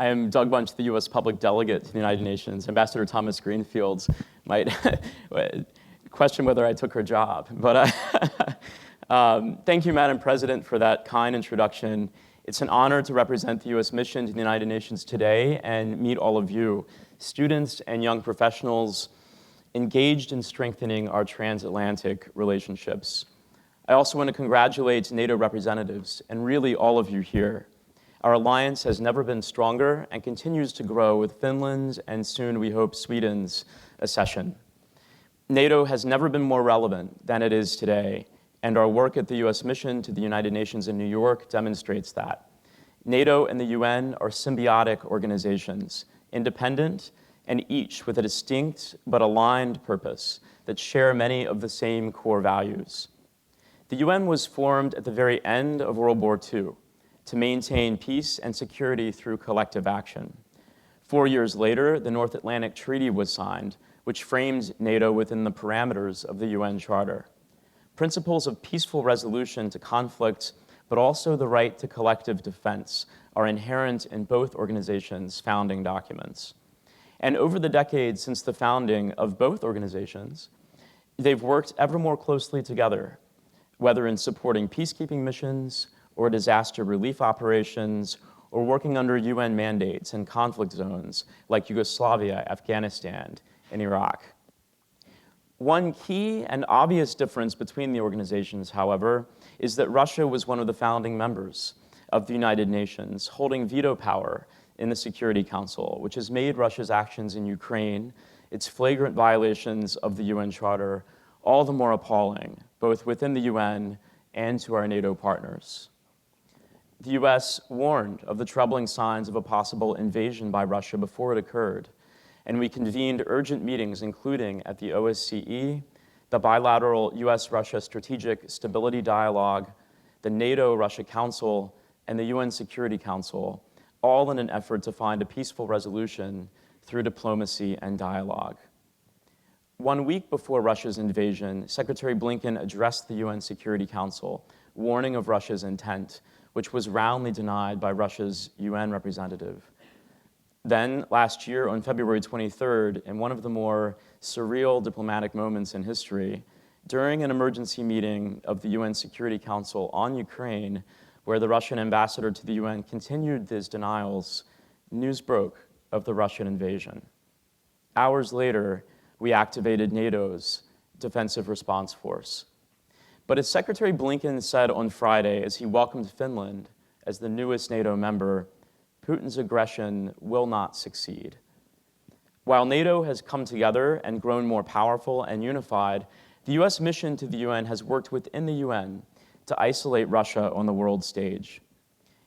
I am Doug Bunch, the U.S. Public Delegate to the United Nations. Ambassador Thomas-Greenfield might question whether I took her job. But thank you, Madam President, for that kind introduction. It's an honor to represent the U.S. mission to the United Nations today and meet all of you, students and young professionals engaged in strengthening our transatlantic relationships. I also want to congratulate NATO representatives and really all of you here. Our alliance has never been stronger and continues to grow with Finland's and soon, we hope, Sweden's accession. NATO has never been more relevant than it is today, and our work at the U.S. mission to the United Nations in New York demonstrates that. NATO and the UN are symbiotic organizations, independent and each with a distinct but aligned purpose that share many of the same core values. The UN was formed at the very end of World War II to maintain peace and security through collective action. 4 years later, the North Atlantic Treaty was signed, which framed NATO within the parameters of the UN Charter. Principles of peaceful resolution to conflict, but also the right to collective defense, are inherent in both organizations' founding documents. And over the decades since the founding of both organizations, they've worked ever more closely together, whether in supporting peacekeeping missions, or disaster relief operations, or working under UN mandates in conflict zones like Yugoslavia, Afghanistan, and Iraq. One key and obvious difference between the organizations, however, is that Russia was one of the founding members of the United Nations, holding veto power in the Security Council, which has made Russia's actions in Ukraine, its flagrant violations of the UN Charter, all the more appalling, both within the UN and to our NATO partners. The US warned of the troubling signs of a possible invasion by Russia before it occurred, and we convened urgent meetings, including at the OSCE, the bilateral US-Russia Strategic Stability Dialogue, the NATO-Russia Council, and the UN Security Council, all in an effort to find a peaceful resolution through diplomacy and dialogue. 1 week before Russia's invasion, Secretary Blinken addressed the UN Security Council, warning of Russia's intent, which was roundly denied by Russia's UN representative. Then, last year, on February 23rd, in one of the more surreal diplomatic moments in history, during an emergency meeting of the UN Security Council on Ukraine, where the Russian ambassador to the UN continued his denials, news broke of the Russian invasion. Hours later, we activated NATO's Defensive Response Force. But as Secretary Blinken said on Friday as he welcomed Finland as the newest NATO member, Putin's aggression will not succeed. While NATO has come together and grown more powerful and unified, the US mission to the UN has worked within the UN to isolate Russia on the world stage.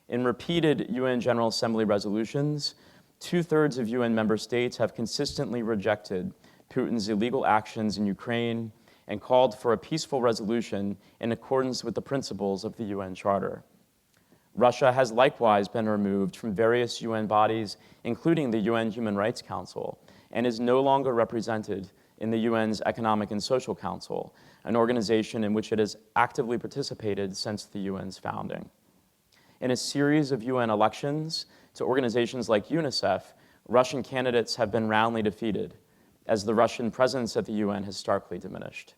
In repeated UN General Assembly resolutions, 2/3 of UN member states have consistently rejected Putin's illegal actions in Ukraine and called for a peaceful resolution in accordance with the principles of the UN Charter. Russia has likewise been removed from various UN bodies, including the UN Human Rights Council, and is no longer represented in the UN's Economic and Social Council, an organization in which it has actively participated since the UN's founding. In a series of UN elections to organizations like UNICEF, Russian candidates have been roundly defeated, as the Russian presence at the UN has starkly diminished.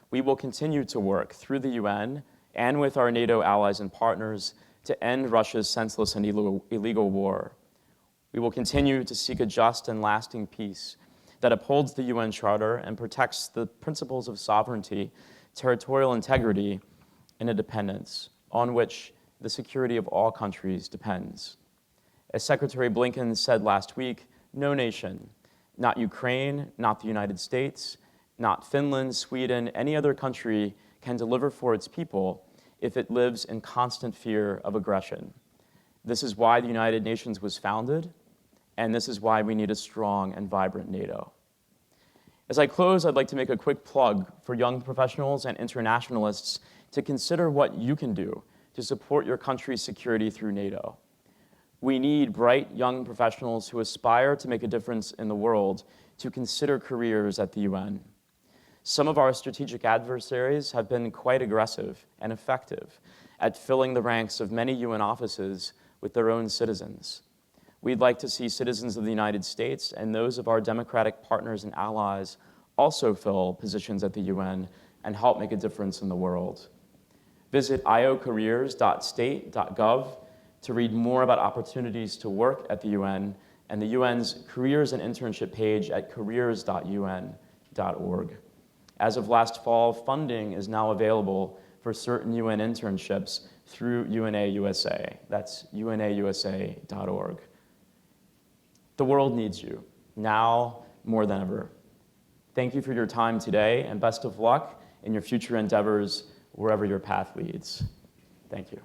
We will continue to work through the UN and with our NATO allies and partners to end Russia's senseless and illegal war. We will continue to seek a just and lasting peace that upholds the UN Charter and protects the principles of sovereignty, territorial integrity, and independence, on which the security of all countries depends. As Secretary Blinken said last week, no nation, not Ukraine, not the United States, not Finland, Sweden, any other country can deliver for its people if it lives in constant fear of aggression. This is why the United Nations was founded, and this is why we need a strong and vibrant NATO. As I close, I'd like to make a quick plug for young professionals and internationalists to consider what you can do to support your country's security through NATO. We need bright young professionals who aspire to make a difference in the world to consider careers at the UN. Some of our strategic adversaries have been quite aggressive and effective at filling the ranks of many UN offices with their own citizens. We'd like to see citizens of the United States and those of our democratic partners and allies also fill positions at the UN and help make a difference in the world. Visit iocareers.state.gov to read more about opportunities to work at the UN and the UN's careers and internship page at careers.un.org. As of last fall, funding is now available for certain UN internships through UNA USA. That's unausa.org. The world needs you, now more than ever. Thank you for your time today, and best of luck in your future endeavors wherever your path leads. Thank you.